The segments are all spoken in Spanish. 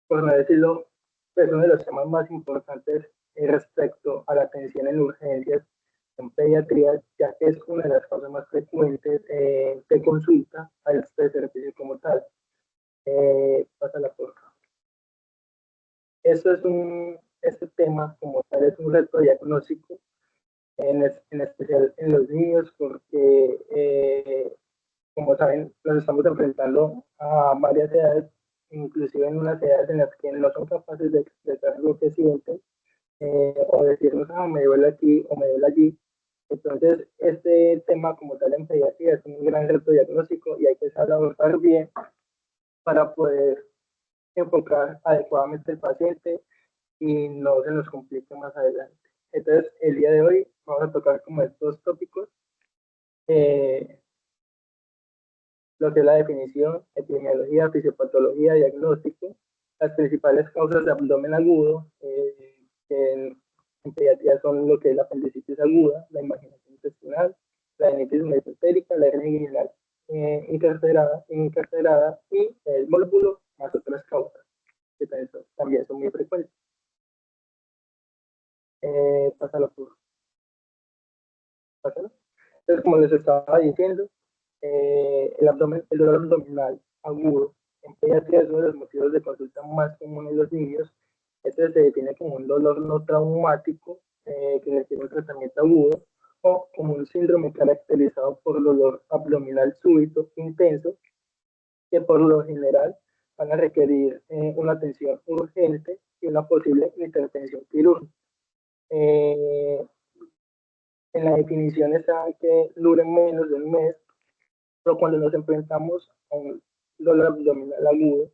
por no decirlo, es uno de los temas más importantes respecto a la atención en urgencias en pediatría, ya que es una de las causas más frecuentes de consulta a este servicio como tal. Pásala por. Este tema como tal es un reto diagnóstico, en especial en los niños, porque como saben, nos estamos enfrentando a varias edades, inclusive en unas edades en las que no son capaces de expresar lo que sienten, o decirnos, ah, me duele aquí o me duele allí. Entonces, este tema como tal en pediatría es un gran reto diagnóstico y hay que saber abordar bien para poder enfocar adecuadamente al paciente y no se nos complique más adelante. Entonces, el día de hoy vamos a tocar como estos tópicos, eh, lo que es la definición, epidemiología, fisiopatología, diagnóstico, las principales causas de abdomen agudo, que en pediatría son lo que es la apendicitis aguda, la invaginación intestinal, la rinitis mesentérica, la hernia inguinal incarcerada y el mórbulo, más otras causas que también son muy frecuentes. Pásalo por, pásalo. Entonces, como les estaba diciendo, el dolor abdominal agudo en pediatría es uno de los motivos de consulta más comunes en los niños. Este se define como un dolor no traumático que requiere un tratamiento agudo o como un síndrome caracterizado por dolor abdominal súbito, intenso, que por lo general van a requerir una atención urgente y una posible intervención quirúrgica. Eh, en la definición está que duren menos de un mes, pero cuando nos enfrentamos a un dolor abdominal agudo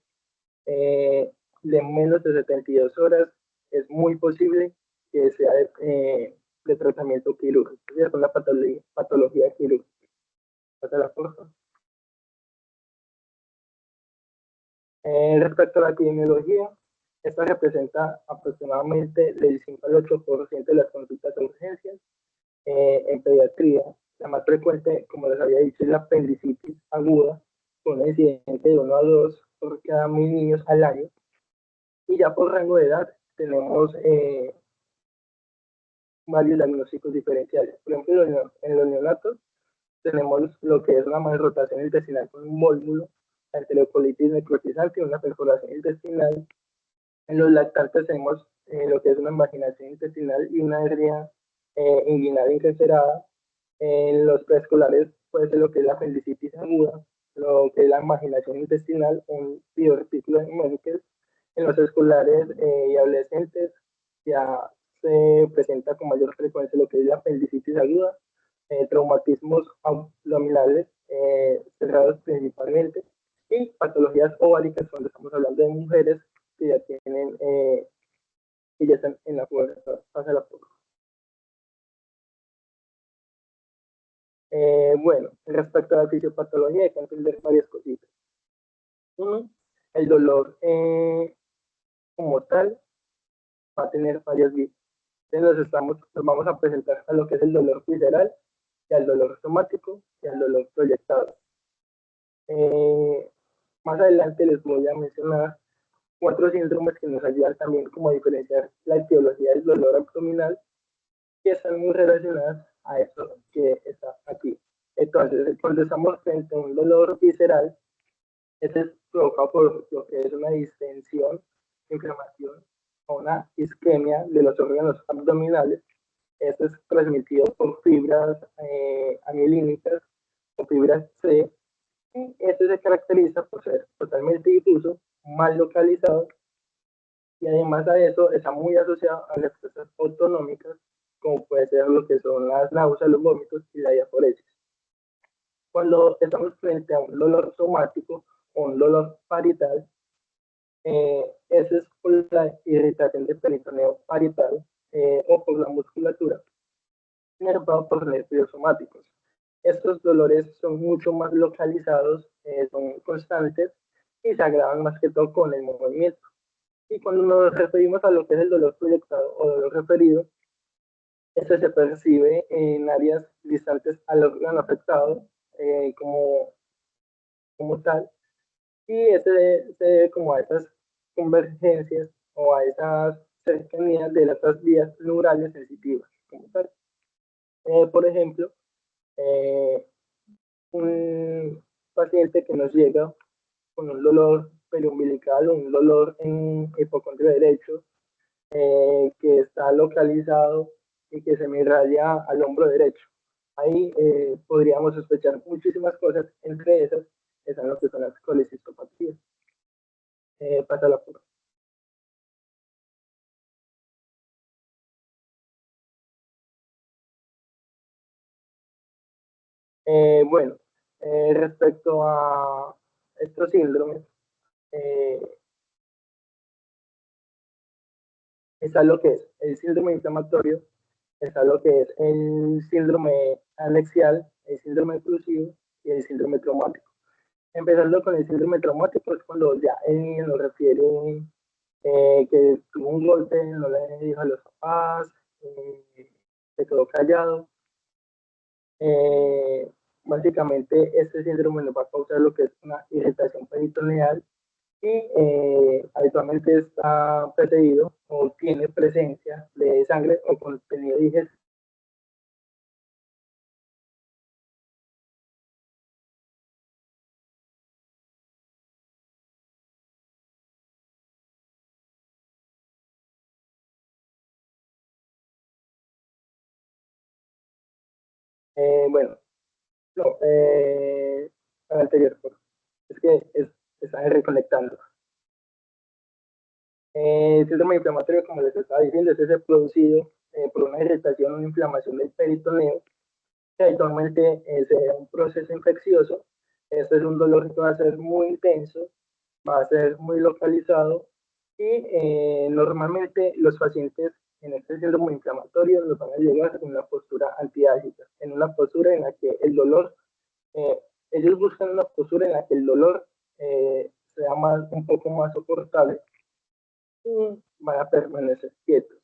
de menos de 72 horas, es muy posible que sea de tratamiento quirúrgico, es una patología quirúrgica. Pasa porfa. Respecto a la epidemiología, esta representa aproximadamente del 5 al 8% de las consultas de urgencias en pediatría. La más frecuente, como les había dicho, es la apendicitis aguda, con un incidente de 1 a 2 por cada 1.000 niños al año. Y ya por rango de edad tenemos varios diagnósticos diferenciales. Por ejemplo, en los neonatos tenemos lo que es una malrotación intestinal con un mólmulo, la enterocolitis necrotizante y una perforación intestinal. En los lactantes tenemos lo que es una invaginación intestinal y una hernia inguinal incarcerada. En los preescolares puede ser lo que es la apendicitis aguda, lo que es la invaginación intestinal, un divertículo de Menkes. En los escolares y adolescentes ya se presenta con mayor frecuencia lo que es la apendicitis aguda, traumatismos abdominales cerrados principalmente y patologías ováricas cuando estamos hablando de mujeres que ya tienen, que ya están en la pubertad. Pasa la poco. Bueno, respecto a la fisiopatología hay que entender varias cositas. Uno, el dolor como tal va a tener varias vías. Entonces nos vamos a presentar a lo que es el dolor visceral, y al dolor somático y al dolor proyectado. Eh, Más adelante les voy a mencionar 4 síndromes que nos ayudan también como a diferenciar la etiología del dolor abdominal, que están muy relacionadas a esto que está aquí. Entonces, cuando estamos frente a un dolor visceral, este es provocado por lo que es una distensión, inflamación o una isquemia de los órganos abdominales. Esto es transmitido por fibras amielínicas o fibras C. Y este se caracteriza por ser totalmente difuso, mal localizado y además a eso está muy asociado a las respuestas autonómicas, como puede ser lo que son las náuseas, los vómitos y la diaforesis. Cuando estamos frente a un dolor somático o un dolor parietal, eso es por la irritación del peritoneo parietal o por la musculatura, inervado por nervios somáticos. Estos dolores son mucho más localizados, son constantes y se agravan más que todo con el movimiento. Y cuando nos referimos a lo que es el dolor proyectado o dolor referido, este se percibe en áreas distantes al órgano afectado como tal, y este se debe como a estas convergencias o a esas cercanías de las vías neurales sensitivas, como tal. Por ejemplo, eh, un paciente que nos llega con un dolor periumbilical o un dolor en hipocondrio derecho, que está localizado y que se me irradia al hombro derecho. Ahí podríamos sospechar muchísimas cosas, entre esas están lo que son las colecistopatías. Pasa la prueba. Bueno, respecto a estos síndromes, eh, está lo que es el síndrome inflamatorio, está lo que es el síndrome anexial, el síndrome oclusivo y el síndrome traumático. Empezando con el síndrome traumático es cuando ya el niño nos refiere que tuvo un golpe, no le dijo a los papás, se quedó callado. Eh, Básicamente, este síndrome nos va a causar lo que es una irritación peritoneal y habitualmente está precedido o tiene presencia de sangre o contenido digestivo. Bueno, no, al anterior, es que está reconectando. El síndrome inflamatorio, como les estaba diciendo, es ese producido por una irritación o una inflamación del peritoneo, que habitualmente es un proceso infeccioso. Este es un dolor que va a ser muy intenso, va a ser muy localizado y normalmente los pacientes en este síndrome inflamatorio nos van a llegar en una postura antiágica, en una postura en la que el dolor, eh, ellos buscan una postura en la que el dolor sea más, un poco más soportable y van a permanecer quietos.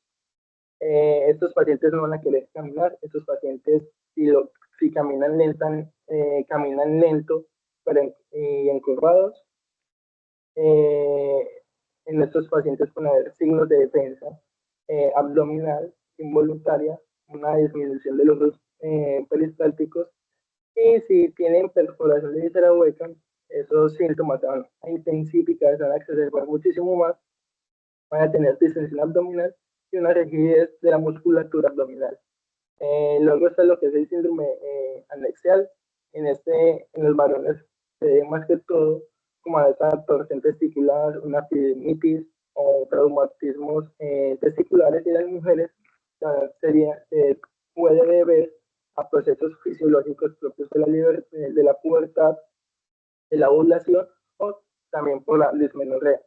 Estos pacientes no van a querer caminar, estos pacientes si caminan, caminan lento pero y encorvados. Eh, en estos pacientes pueden haber signos de defensa abdominal involuntaria, una disminución de los peristálticos y si tienen perforación de víscera hueca, esos síntomas se van a intensificar, se van a exacerbar muchísimo más, van a tener distensión abdominal y una rigidez de la musculatura abdominal. Luego está lo que es el síndrome anexial. En los varones se ve más que todo como esa torsión testicular, una epidemitis o traumatismos testiculares y en las mujeres sería, puede deber a procesos fisiológicos propios de de la pubertad, de la ovulación o también por la dismenorrea.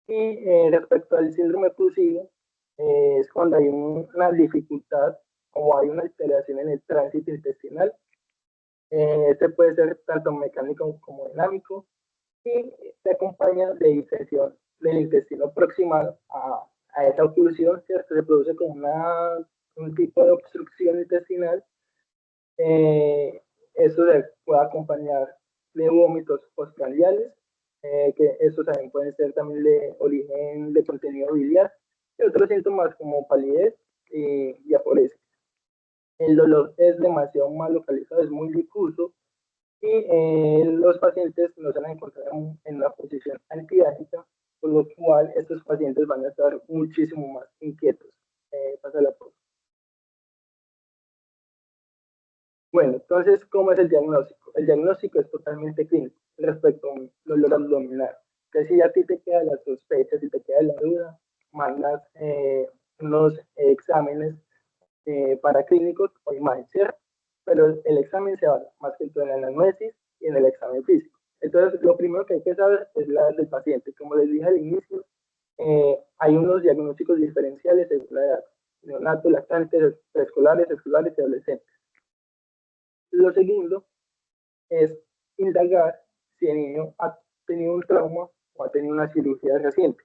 Y respecto al síndrome oclusivo, es cuando hay una dificultad o hay una alteración en el tránsito intestinal. Este puede ser tanto mecánico como dinámico y se acompaña de distensión del intestino proximal a esa oclusión, que se produce como un tipo de obstrucción intestinal. Eh, Eso se puede acompañar de vómitos postprandiales, que estos también pueden ser también de origen de contenido biliar, y otros síntomas como palidez y aporesis. El dolor es demasiado mal localizado, es muy difuso y los pacientes no se van a encontrar en una posición antiágica, por lo cual estos pacientes van a estar muchísimo más inquietos. Pasa la pausa. Bueno, entonces, ¿cómo es el diagnóstico? El diagnóstico es totalmente clínico respecto a un dolor abdominal. Que si a ti te queda la sospecha, si te queda la duda, mandas unos exámenes para clínicos o imagen, ¿cierto? Pero el examen se basa más que todo en la anamnesis y en el examen físico. Entonces, lo primero que hay que saber es la del paciente. Como les dije al inicio, hay unos diagnósticos diferenciales según la edad. Neonatos, lactantes, preescolares, escolares y adolescentes. Lo segundo es indagar si el niño ha tenido un trauma o ha tenido una cirugía reciente.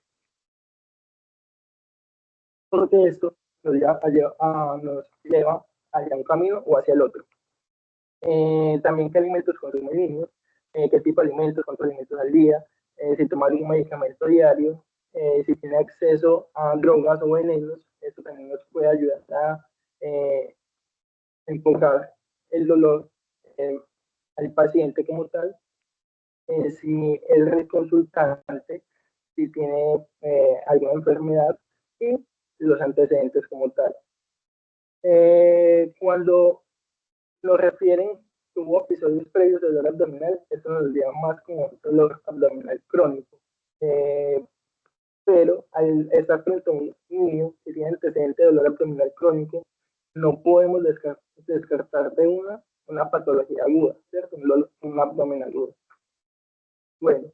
Porque esto nos lleva hacia un camino o hacia el otro. También qué alimentos consumen niños, qué tipo de alimentos, cuántos alimentos al día, si tomar un medicamento diario, si tiene acceso a drogas o venenos, eso también nos puede ayudar a eh, enfocar el dolor eh, al paciente como tal. Si el consultante, si tiene alguna enfermedad y los antecedentes como tal. Cuando nos refieren, tuvo episodios previos de dolor abdominal, esto nos llama más como dolor abdominal crónico. Pero al estar frente a un niño que tiene antecedente de dolor abdominal crónico, no podemos descartar de una patología aguda, ¿cierto? Un abdomen agudo. Bueno,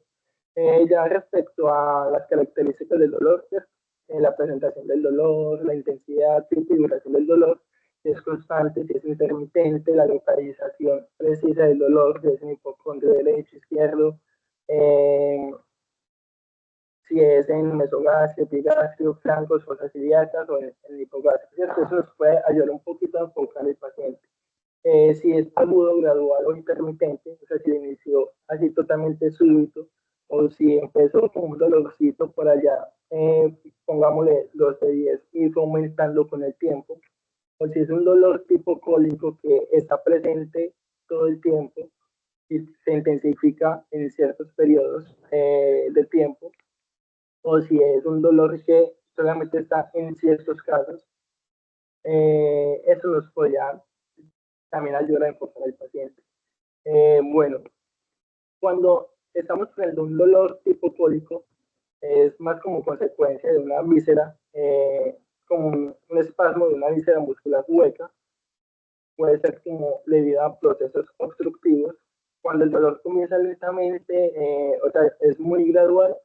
ya respecto a las características del dolor, ¿cierto? La presentación del dolor, la intensidad y duración del dolor, si es constante, si es intermitente, la localización precisa del dolor, si es en hipocondrio derecho, izquierdo, eh, si es en mesogastrio, epigastrio, flancos, fosas ilíacas o en hipogastrio, ¿cierto? Eso nos puede ayudar un poquito a enfocar al paciente. Si es agudo, gradual o intermitente, o sea, si inició así totalmente súbito, o si empezó con un dolorcito por allá, pongámosle 2 de 10 y fue aumentando con el tiempo, o si es un dolor tipo cólico que está presente todo el tiempo y se intensifica en ciertos periodos de tiempo, o si es un dolor que solamente está en ciertos casos, eso nos podría también ayudar a enfocar al paciente. Bueno, cuando estamos teniendo un dolor tipo cólico, es más como consecuencia de una víscera, como un espasmo de una víscera muscular hueca, puede ser como debido a procesos obstructivos. Cuando el dolor comienza lentamente, o sea, es muy gradual,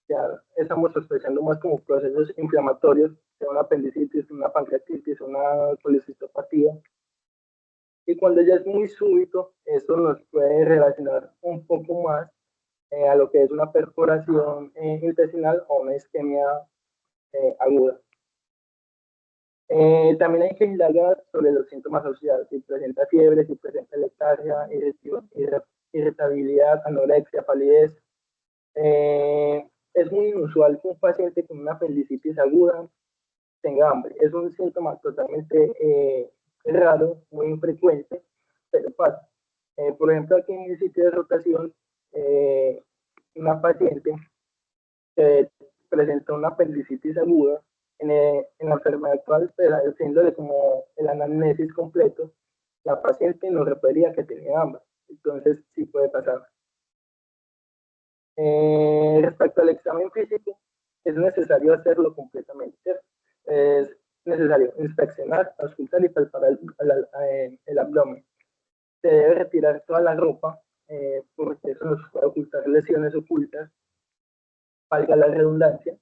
ya estamos sospechando más como procesos inflamatorios, de una apendicitis, una pancreatitis, una colecistopatía. Y cuando ya es muy súbito, esto nos puede relacionar un poco más a lo que es una perforación intestinal o una isquemia aguda. También hay que indagar sobre los síntomas asociados, si presenta fiebre, si presenta letargia, irritabilidad, anorexia, palidez. Es muy inusual que un paciente con una apendicitis aguda tenga hambre. Es un síntoma totalmente raro, muy infrecuente, pero pasa. Por ejemplo, aquí en el sitio de rotación, eh, una paciente que presentó una apendicitis aguda en la enfermedad actual, pero haciéndole como el anamnesis completo, la paciente no refería que tenía hambre. Entonces, sí puede pasar. Respecto al examen físico, es necesario hacerlo completamente, ¿cierto? Es necesario inspeccionar, auscultar y palpar el abdomen. Se debe retirar toda la ropa, porque eso nos puede ocultar lesiones ocultas, valga la redundancia.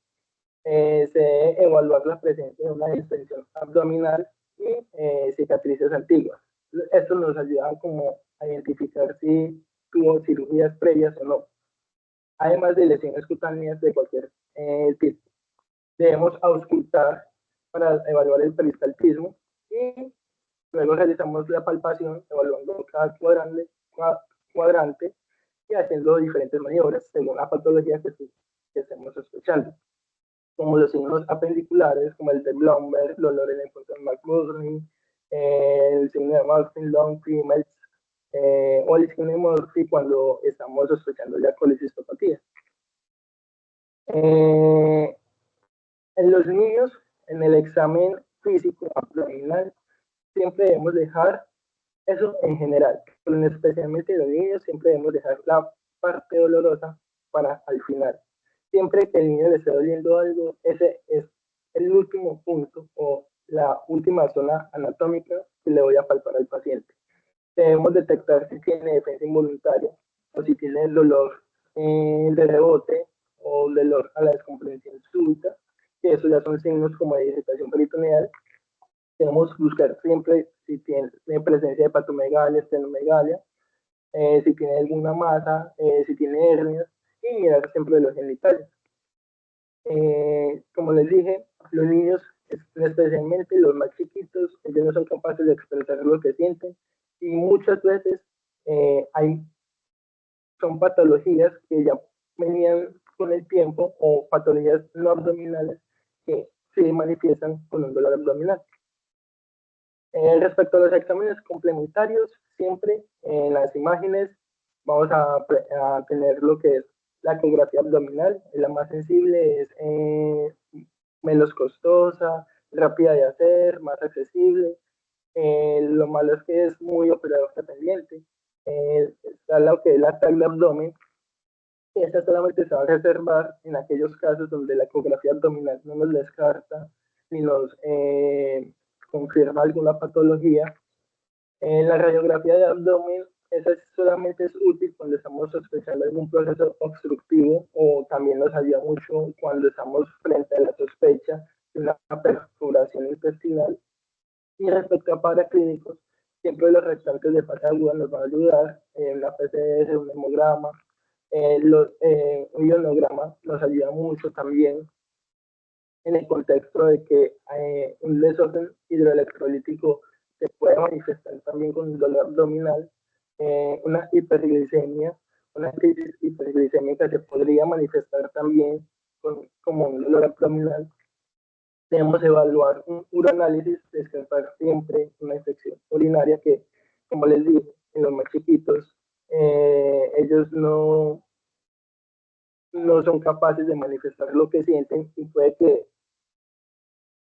Se debe evaluar la presencia de una distensión abdominal y cicatrices antiguas. Esto nos ayuda como a identificar si tuvo cirugías previas o no, además de lesiones cutáneas de cualquier tipo. Debemos auscultar para evaluar el peristaltismo y luego realizamos la palpación evaluando cada cuadrante y haciendo diferentes maniobras según la patología que estemos sospechando, como los signos apendiculares, como el de Blomberg, dolor en el punto de McBurney, el signo de Marfin-Long, Meltz, o el signo de Murphy cuando estamos sospechando ya colecistopatía. En los niños, en el examen físico abdominal, siempre debemos dejar eso en general, pero especialmente en los niños siempre debemos dejar la parte dolorosa para al final. Siempre que el niño le esté doliendo algo, ese es el último punto o la última zona anatómica que le voy a palpar al paciente. Debemos detectar si tiene defensa involuntaria o si tiene el dolor de rebote o dolor a la descompresión súbita, que eso ya son signos como de irritación peritoneal. Debemos buscar siempre si tiene presencia de hepatomegalia, estenomegalia, si tiene alguna masa, si tiene hernias y mirar siempre los genitales. Como les dije, los niños, especialmente los más chiquitos, ellos no son capaces de expresar lo que sienten y muchas veces hay, son patologías que ya venían con el tiempo o patologías no abdominales que se manifiestan con un dolor abdominal. Respecto a los exámenes complementarios, siempre en las imágenes vamos a tener lo que es la ecografía abdominal, es la más sensible, es menos costosa, rápida de hacer, más accesible. Lo malo es que es muy operador dependiente. Está lo que es la tag de abdomen, y esta solamente se va a reservar en aquellos casos donde la ecografía abdominal no nos descarta ni nos confirma alguna patología. En la radiografía de abdomen, esa solamente es útil cuando estamos sospechando algún proceso obstructivo, o también nos ayuda mucho cuando estamos frente a la sospecha de una perforación intestinal. Y respecto a paraclínicos, siempre los restantes de fase aguda nos van a ayudar, la PCR, un hemograma, un ionograma nos ayuda mucho también en el contexto de que un desorden hidroelectrolítico se puede manifestar también con un dolor abdominal, una hiperglicemia, una crisis hiperglicémica se podría manifestar también como un dolor abdominal. Debemos evaluar un uroanálisis, descartar siempre una infección urinaria que, como les dije, en los más chiquitos, ellos no son capaces de manifestar lo que sienten, y puede que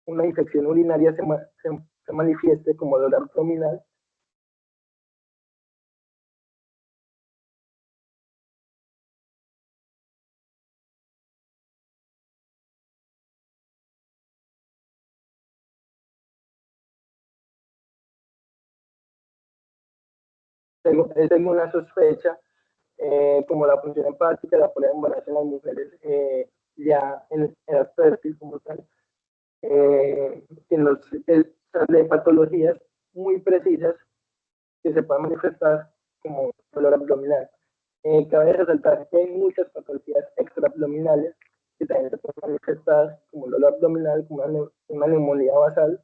una infección urinaria se manifieste como dolor abdominal. Tengo una sospecha, como la función hepática, la prueba de embarazo en las mujeres ya en edad fértil como tal, que de patologías muy precisas que se pueden manifestar como dolor abdominal. Cabe resaltar que hay muchas patologías extraabdominales que también se pueden manifestar como dolor abdominal, como una neumonía basal.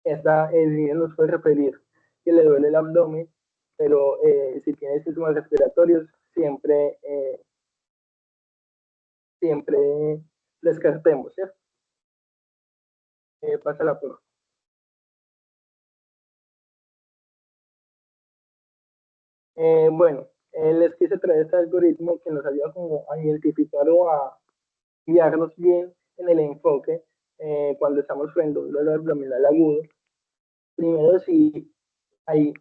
El niño nos puede referir que le duele el abdomen, pero si tiene síntomas respiratorios, siempre descartemos, ¿cierto? Pasa la prueba. Bueno, les quise traer este algoritmo que nos ayuda como a identificar o a guiarnos bien en el enfoque cuando estamos frente a un dolor abdominal agudo. Primero, si hay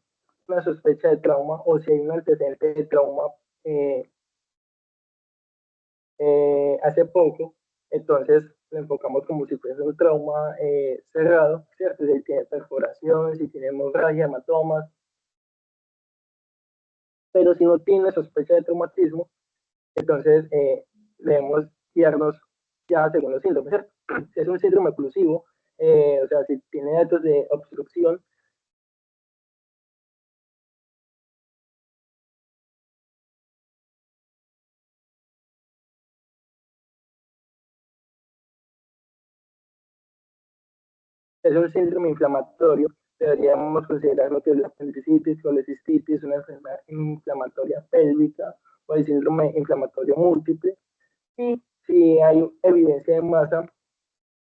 una sospecha de trauma o si hay un antecedente de trauma eh, hace poco, entonces lo enfocamos como si fuese un trauma cerrado, ¿cierto? Si tiene perforación, si tiene hemorragia, hematomas, pero si no tiene sospecha de traumatismo, entonces debemos guiarnos ya según los síntomas, ¿cierto? Si es un síndrome oclusivo, o sea, si tiene datos de obstrucción, es un síndrome inflamatorio, deberíamos considerar lo que es la apendicitis, colecistitis, una enfermedad inflamatoria pélvica o el síndrome inflamatorio múltiple. Y si hay evidencia de masa,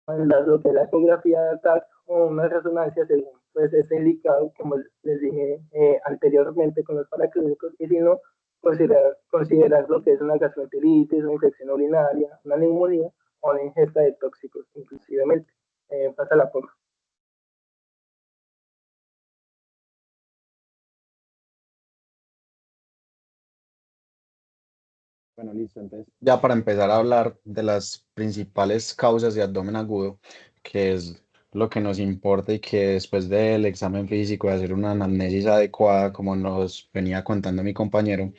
mandar lo que es la ecografía de ataque o una resonancia según pues esté indicado, como les dije anteriormente con los paraclínicos, y si no, considerar lo que es una gastroenteritis, una infección urinaria, una neumonía o una ingesta de tóxicos, inclusivemente. Pásala por. Bueno, listo. Entonces, ya para empezar a hablar de las principales causas de abdomen agudo, que es lo que nos importa y que después del examen físico, de hacer una anamnesis adecuada, como nos venía contando mi compañero,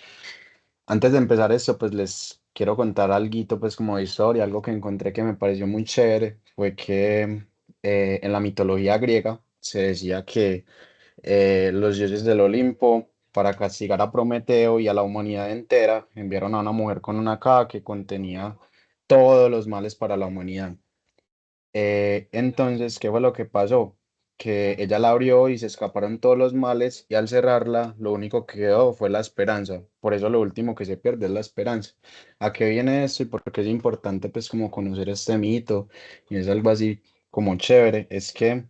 antes de empezar esto, pues les quiero contar algo, pues como de historia, algo que encontré que me pareció muy chévere, fue que en la mitología griega se decía que los dioses del Olimpo, para castigar a Prometeo y a la humanidad entera, enviaron a una mujer con una caja que contenía todos los males para la humanidad. Entonces, ¿qué fue lo que pasó? que ella la abrió y se escaparon todos los males y al cerrarla lo único que quedó fue la esperanza. Por eso lo último que se pierde es la esperanza. ¿A qué viene esto y por qué es importante pues como conocer este mito? Y es algo así como chévere, es que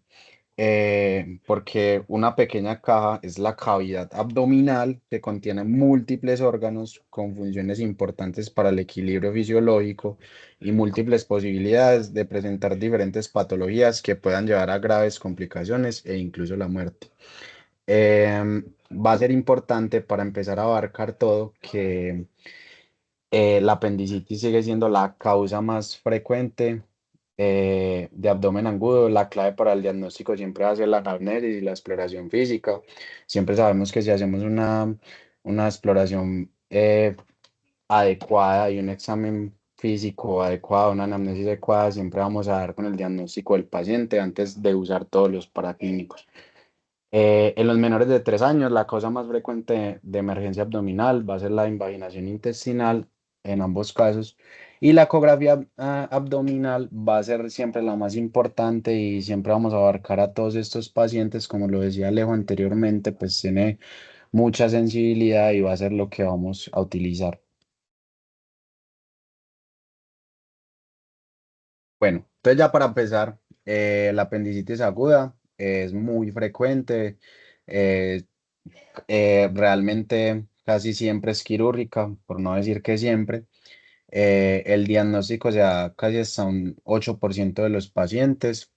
porque una pequeña caja es la cavidad abdominal que contiene múltiples órganos con funciones importantes para el equilibrio fisiológico y múltiples posibilidades de presentar diferentes patologías que puedan llevar a graves complicaciones e incluso la muerte. Va a ser importante para empezar a abarcar todo que la apendicitis sigue siendo la causa más frecuente de abdomen agudo. La clave para el diagnóstico siempre va a ser la anamnesis y la exploración física. Siempre sabemos que si hacemos una exploración adecuada y un examen físico adecuado, una anamnesis adecuada, siempre vamos a dar con el diagnóstico del paciente antes de usar todos los paraclínicos. En los menores de 3 años, la causa más frecuente de emergencia abdominal va a ser la invaginación intestinal en ambos casos. Y la ecografía abdominal va a ser siempre la más importante y siempre vamos a abarcar a todos estos pacientes, como lo decía Alejo anteriormente, pues tiene mucha sensibilidad y va a ser lo que vamos a utilizar. Bueno, entonces ya para empezar, la apendicitis aguda es muy frecuente. eh, Realmente casi siempre es quirúrgica, por no decir que siempre. El diagnóstico se da casi hasta un 8% de los pacientes.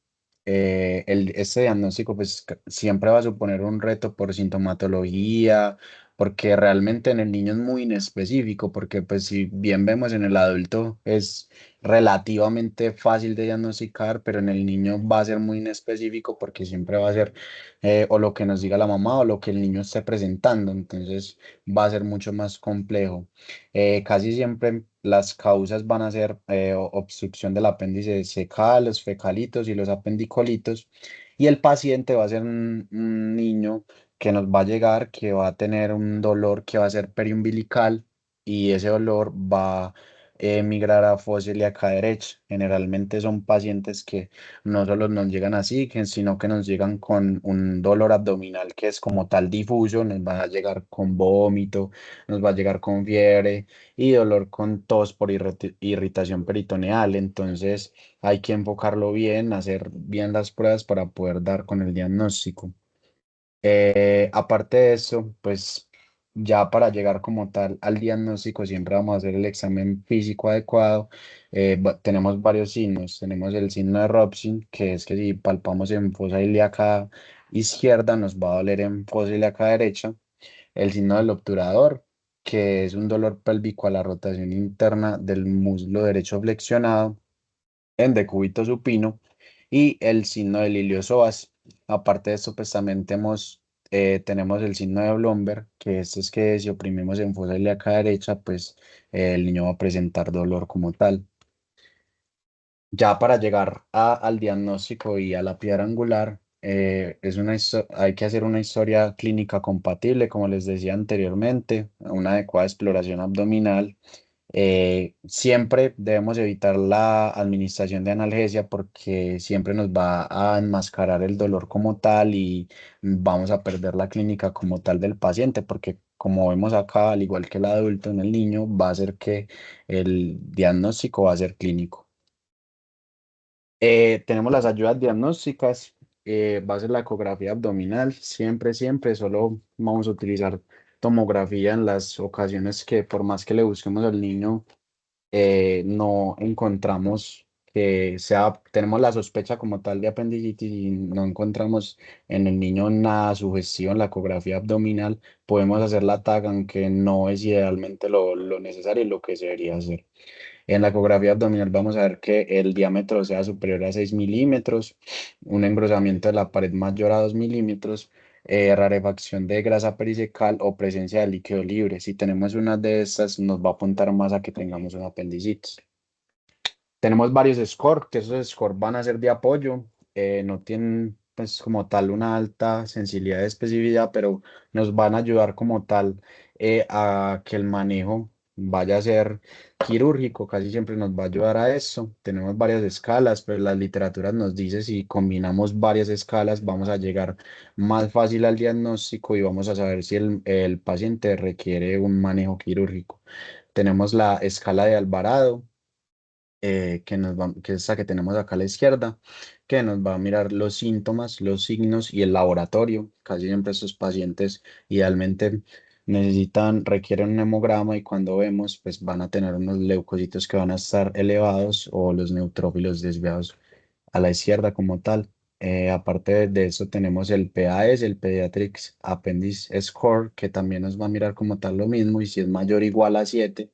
Este diagnóstico pues siempre va a suponer un reto por sintomatología, porque realmente en el niño es muy inespecífico, porque pues si bien vemos en el adulto es relativamente fácil de diagnosticar, pero en el niño va a ser muy inespecífico porque siempre va a ser o lo que nos diga la mamá o lo que el niño esté presentando, entonces va a ser mucho más complejo. Casi siempre las causas van a ser obstrucción del apéndice secal, los fecalitos y los apendicolitos. Y el paciente va a ser un niño que nos va a llegar, que va a tener un dolor que va a ser periumbilical y ese dolor va a migrar a fosa ilíaca derecha. Generalmente son pacientes que no solo nos llegan así, sino que nos llegan con un dolor abdominal que es como tal difuso, nos va a llegar con vómito, nos va a llegar con fiebre y dolor con tos por irritación peritoneal. Entonces hay que enfocarlo bien, hacer bien las pruebas para poder dar con el diagnóstico. Aparte de eso, pues ya para llegar como tal al diagnóstico siempre vamos a hacer el examen físico adecuado. Tenemos varios signos. Tenemos el signo de Robson, que es que si palpamos en fosa ilíaca izquierda nos va a doler en fosa ilíaca derecha. El signo del obturador, que es un dolor pélvico a la rotación interna del muslo derecho flexionado en decúbito supino. Y el signo del iliopsoas. Aparte de esto, pues también tenemos el signo de Blomberg, que este es que si oprimimos en fosa ilíaca derecha, pues el niño va a presentar dolor como tal. Ya para llegar al diagnóstico y a la piedra angular, hay que hacer una historia clínica compatible, como les decía anteriormente, una adecuada exploración abdominal. Siempre debemos evitar la administración de analgesia porque siempre nos va a enmascarar el dolor como tal y vamos a perder la clínica como tal del paciente, porque como vemos acá, al igual que el adulto en el niño, va a ser que el diagnóstico va a ser clínico. Tenemos las ayudas diagnósticas, va a ser la ecografía abdominal, siempre, siempre, solo vamos a utilizar tomografía en las ocasiones que por más que le busquemos al niño, no encontramos tenemos la sospecha como tal de apendicitis y no encontramos en el niño nada sugestivo en la ecografía abdominal, podemos hacer la TAC, aunque no es idealmente lo necesario y lo que se debería hacer. En la ecografía abdominal vamos a ver que el diámetro sea superior a 6 milímetros, un engrosamiento de la pared mayor a 2 milímetros, rarefacción de grasa pericecal o presencia de líquido libre. Si tenemos una de estas, nos va a apuntar más a que tengamos una apendicitis. Tenemos varios scores, que esos scores van a ser de apoyo, no tienen pues como tal una alta sensibilidad de especificidad, pero nos van a ayudar como tal a que el manejo vaya a ser quirúrgico, casi siempre nos va a ayudar a eso. Tenemos varias escalas, pero la literatura nos dice si combinamos varias escalas vamos a llegar más fácil al diagnóstico y vamos a saber si el paciente requiere un manejo quirúrgico. Tenemos la escala de Alvarado, que es esa que tenemos acá a la izquierda, que nos va a mirar los síntomas, los signos y el laboratorio. Casi siempre estos pacientes idealmente requieren un hemograma y cuando vemos, pues van a tener unos leucocitos que van a estar elevados o los neutrófilos desviados a la izquierda como tal. Aparte de eso, tenemos el PAS, el Pediatrics Appendix Score, que también nos va a mirar como tal lo mismo y si es mayor o igual a 7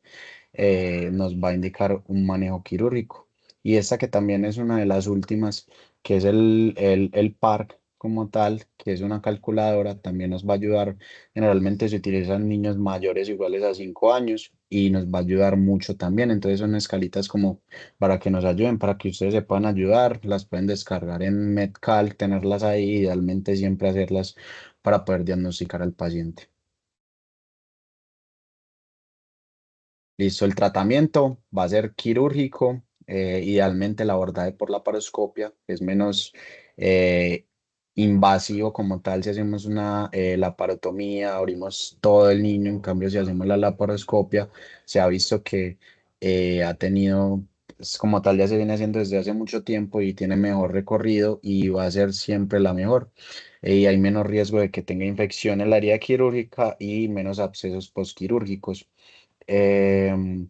nos va a indicar un manejo quirúrgico. Y esta que también es una de las últimas, que es el PARC como tal, que es una calculadora, también nos va a ayudar. Generalmente se utilizan niños mayores iguales a 5 años y nos va a ayudar mucho también. Entonces son escalitas como para que nos ayuden, para que ustedes se puedan ayudar, las pueden descargar en Medcal, tenerlas ahí, idealmente siempre hacerlas para poder diagnosticar al paciente. Listo, el tratamiento va a ser quirúrgico, idealmente el abordaje por la paroscopia, que es menos eh, invasivo como tal si hacemos una laparotomía, abrimos todo el niño, en cambio si hacemos la laparoscopia, se ha visto que ha tenido, pues, como tal ya se viene haciendo desde hace mucho tiempo y tiene mejor recorrido y va a ser siempre la mejor. Y hay menos riesgo de que tenga infección en la área quirúrgica y menos abscesos postquirúrgicos. Em,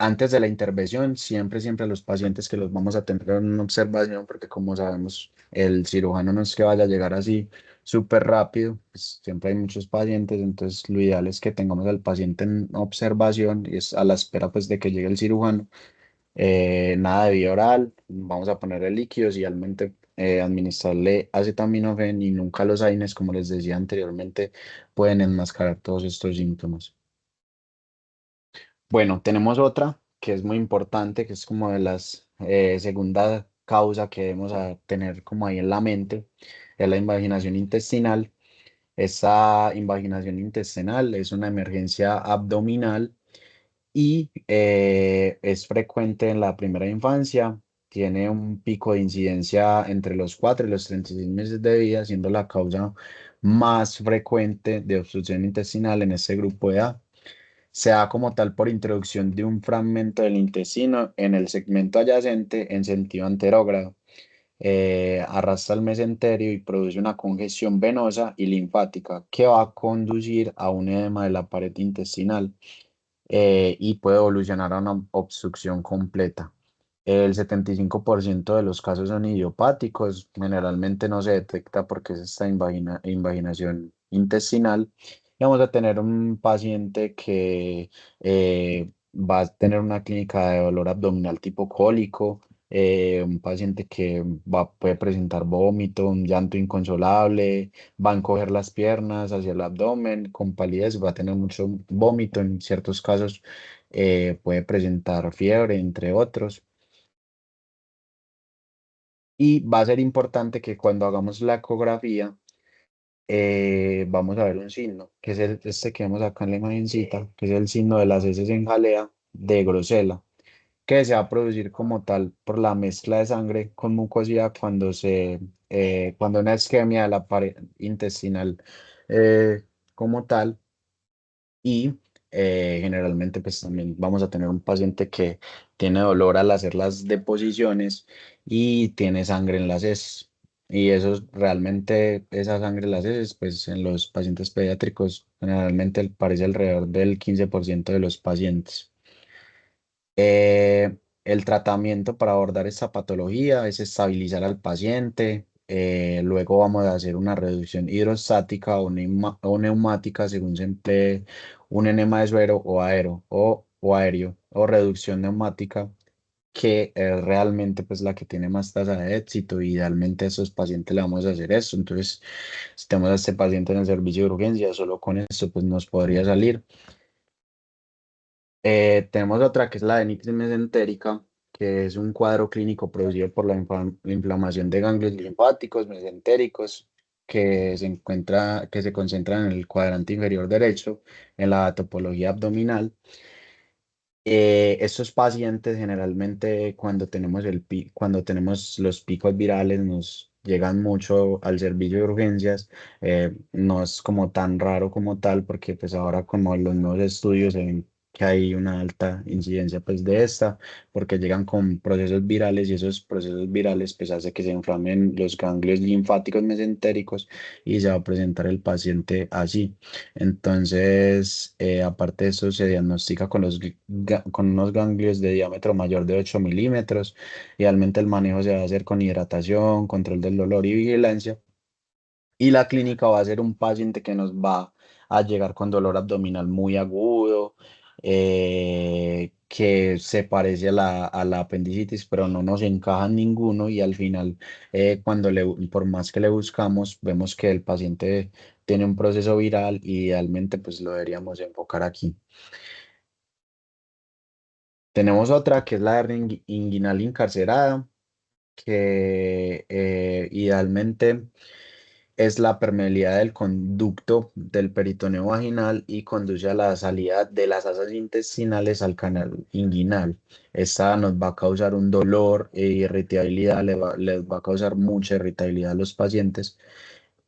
Antes de la intervención, siempre a los pacientes que los vamos a tener en observación, porque como sabemos, el cirujano no es que vaya a llegar así súper rápido, pues siempre hay muchos pacientes, entonces lo ideal es que tengamos al paciente en observación y es a la espera pues de que llegue el cirujano. Nada de vía oral, vamos a ponerle líquidos y realmente administrarle acetaminofén y nunca los AINES, como les decía anteriormente, pueden enmascarar todos estos síntomas. Bueno, tenemos otra que es muy importante, que es como de las segunda causa que debemos tener como ahí en la mente, es la invaginación intestinal. Esa invaginación intestinal es una emergencia abdominal y es frecuente en la primera infancia. Tiene un pico de incidencia entre los 4 y los 36 meses de vida, siendo la causa más frecuente de obstrucción intestinal en este grupo de edad. Se da como tal por introducción de un fragmento del intestino en el segmento adyacente en sentido anterógrado. Arrastra el mesenterio y produce una congestión venosa y linfática que va a conducir a un edema de la pared intestinal y puede evolucionar a una obstrucción completa. El 75% de los casos son idiopáticos, generalmente no se detecta porque es esta invaginación intestinal. Y vamos a tener un paciente que va a tener una clínica de dolor abdominal tipo cólico, un paciente que puede presentar vómito, un llanto inconsolable, va a encoger las piernas hacia el abdomen con palidez, va a tener mucho vómito, en ciertos casos puede presentar fiebre, entre otros. Y va a ser importante que cuando hagamos la ecografía, vamos a ver un signo, que es este que vemos acá en la imagencita, que es el signo de las heces en jalea de Grosella, que se va a producir como tal por la mezcla de sangre con mucosidad cuando una isquemia de la pared intestinal como tal y generalmente pues también vamos a tener un paciente que tiene dolor al hacer las deposiciones y tiene sangre en las heces. Y eso realmente, esa sangre en las heces, pues en los pacientes pediátricos generalmente parece alrededor del 15% de los pacientes. El tratamiento para abordar esta patología es estabilizar al paciente. Luego vamos a hacer una reducción hidrostática o neumática según se emplee un enema de suero o aéreo o reducción neumática que es realmente pues la que tiene más tasa de éxito y idealmente a esos pacientes le vamos a hacer eso. Entonces, si tenemos a este paciente en el servicio de urgencia, solo con esto pues nos podría salir. Tenemos otra que es la adenitis mesentérica, que es un cuadro clínico producido por la inflamación de ganglios linfáticos mesentéricos que se concentran en el cuadrante inferior derecho, en la topología abdominal. Estos pacientes generalmente cuando tenemos los picos virales nos llegan mucho al servicio de urgencias. No es como tan raro como tal porque pues ahora como los nuevos estudios se ven que hay una alta incidencia pues de esta porque llegan con procesos virales y esos procesos virales pues hace que se inflamen los ganglios linfáticos mesentéricos y se va a presentar el paciente así. Entonces, aparte de eso, se diagnostica con unos ganglios de diámetro mayor de 8 milímetros. Idealmente el manejo se va a hacer con hidratación, control del dolor y vigilancia. Y la clínica va a ser un paciente que nos va a llegar con dolor abdominal muy agudo, que se parece a la apendicitis, pero no nos encaja en ninguno y al final, por más que le buscamos, vemos que el paciente tiene un proceso viral y idealmente pues lo deberíamos enfocar aquí. Tenemos otra que es la hernia inguinal incarcerada, que idealmente es la permeabilidad del conducto del peritoneo vaginal y conduce a la salida de las asas intestinales al canal inguinal. Esta nos va a causar un dolor e irritabilidad, les va a causar mucha irritabilidad a los pacientes.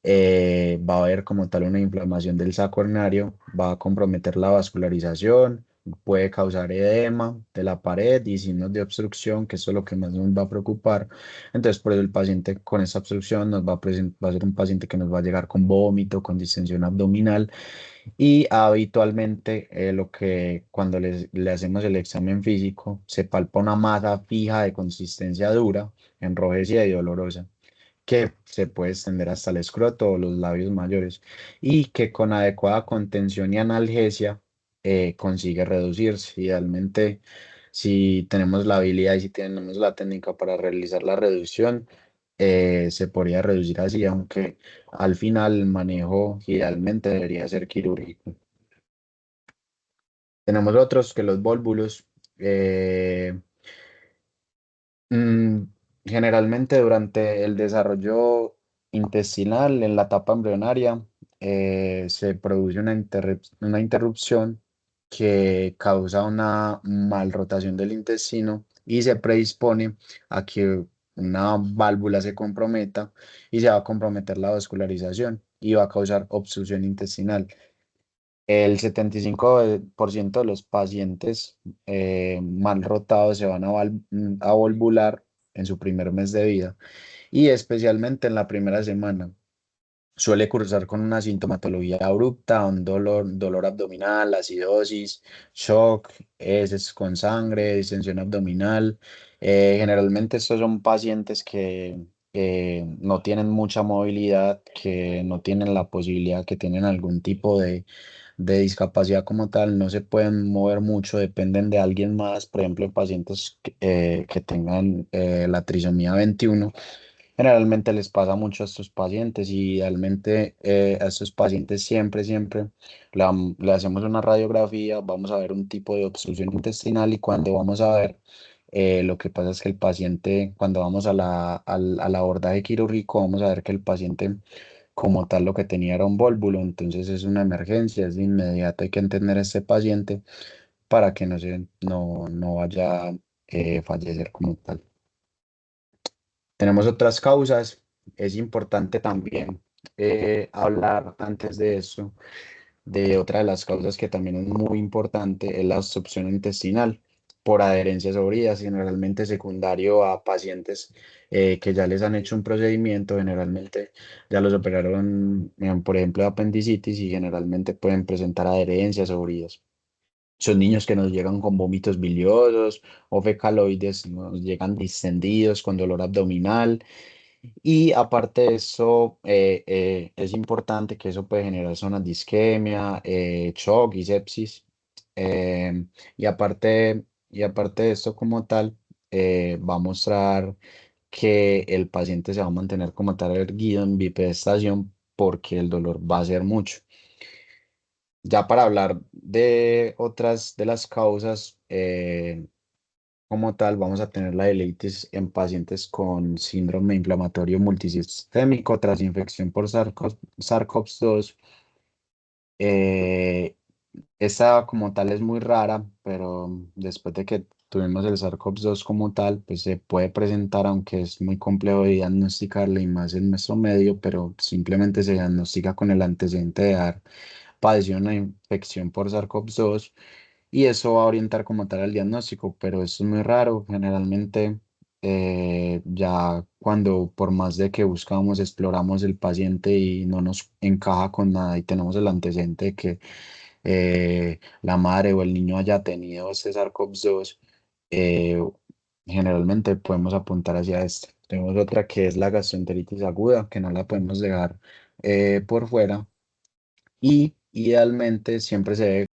Va a haber como tal una inflamación del saco urinario, va a comprometer la vascularización, puede causar edema de la pared y signos de obstrucción, que eso es lo que más nos va a preocupar. Entonces, por eso el paciente con esa obstrucción va a ser un paciente que nos va a llegar con vómito, con distensión abdominal y habitualmente lo que cuando le hacemos el examen físico se palpa una masa fija de consistencia dura, enrojecida y dolorosa que se puede extender hasta el escroto o los labios mayores y que con adecuada contención y analgesia consigue reducirse. Idealmente, si tenemos la habilidad y si tenemos la técnica para realizar la reducción, se podría reducir así, aunque al final el manejo idealmente debería ser quirúrgico. Tenemos otros que los válvulos. Mm, Generalmente durante el desarrollo intestinal, en la etapa embrionaria, se produce una interrupción que causa una malrotación del intestino y se predispone a que una válvula se comprometa y se va a comprometer la vascularización y va a causar obstrucción intestinal. El 75% de los pacientes mal rotados se van a volvular en su primer mes de vida y especialmente en la primera semana. Suele cursar con una sintomatología abrupta, un dolor abdominal, acidosis, shock, heces con sangre, distensión abdominal. Generalmente estos son pacientes que no tienen mucha movilidad, que no tienen la posibilidad, que tienen algún tipo de discapacidad como tal, no se pueden mover mucho, dependen de alguien más, por ejemplo, pacientes que tengan la trisomía 21. Generalmente les pasa mucho a estos pacientes y idealmente a estos pacientes siempre le hacemos una radiografía, vamos a ver un tipo de obstrucción intestinal y cuando vamos a ver, lo que pasa es que el paciente, cuando vamos al abordaje quirúrgico, vamos a ver que el paciente como tal lo que tenía era un vólvulo, entonces es una emergencia, es de inmediato, hay que entender a este paciente para que no vaya a fallecer como tal. Tenemos otras causas. Es importante también hablar antes de eso de otra de las causas que también es muy importante, es la obstrucción intestinal por adherencias o heridas, generalmente secundario a pacientes que ya les han hecho un procedimiento, generalmente ya los operaron, por ejemplo, de apendicitis y generalmente pueden presentar adherencias o heridas. Son niños que nos llegan con vómitos biliosos o fecaloides, nos llegan distendidos con dolor abdominal y aparte de eso, es importante que eso puede generar zonas de isquemia, shock y sepsis. em, y aparte de esto como tal, va a mostrar que el paciente se va a mantener como tal erguido en bipedestación porque el dolor va a ser mucho. Ya para hablar de otras de las causas, como tal, vamos a tener la delitis en pacientes con síndrome inflamatorio multisistémico tras infección por SARS-CoV-2. esta como tal es muy rara, pero después de que tuvimos el SARS-CoV-2 como tal, pues se puede presentar, aunque es muy complejo de diagnosticarla y más en nuestro medio, pero simplemente se diagnostica con el antecedente de haber padecido una infección por SARS-CoV-2 y eso va a orientar como tal al diagnóstico, pero eso es muy raro. Generalmente, ya cuando por más de que buscamos, exploramos el paciente y no nos encaja con nada y tenemos el antecedente de que la madre o el niño haya tenido este SARS-CoV-2, eh, generalmente podemos apuntar hacia este. Tenemos otra que es la gastroenteritis aguda, que no la podemos dejar por fuera y idealmente siempre se debe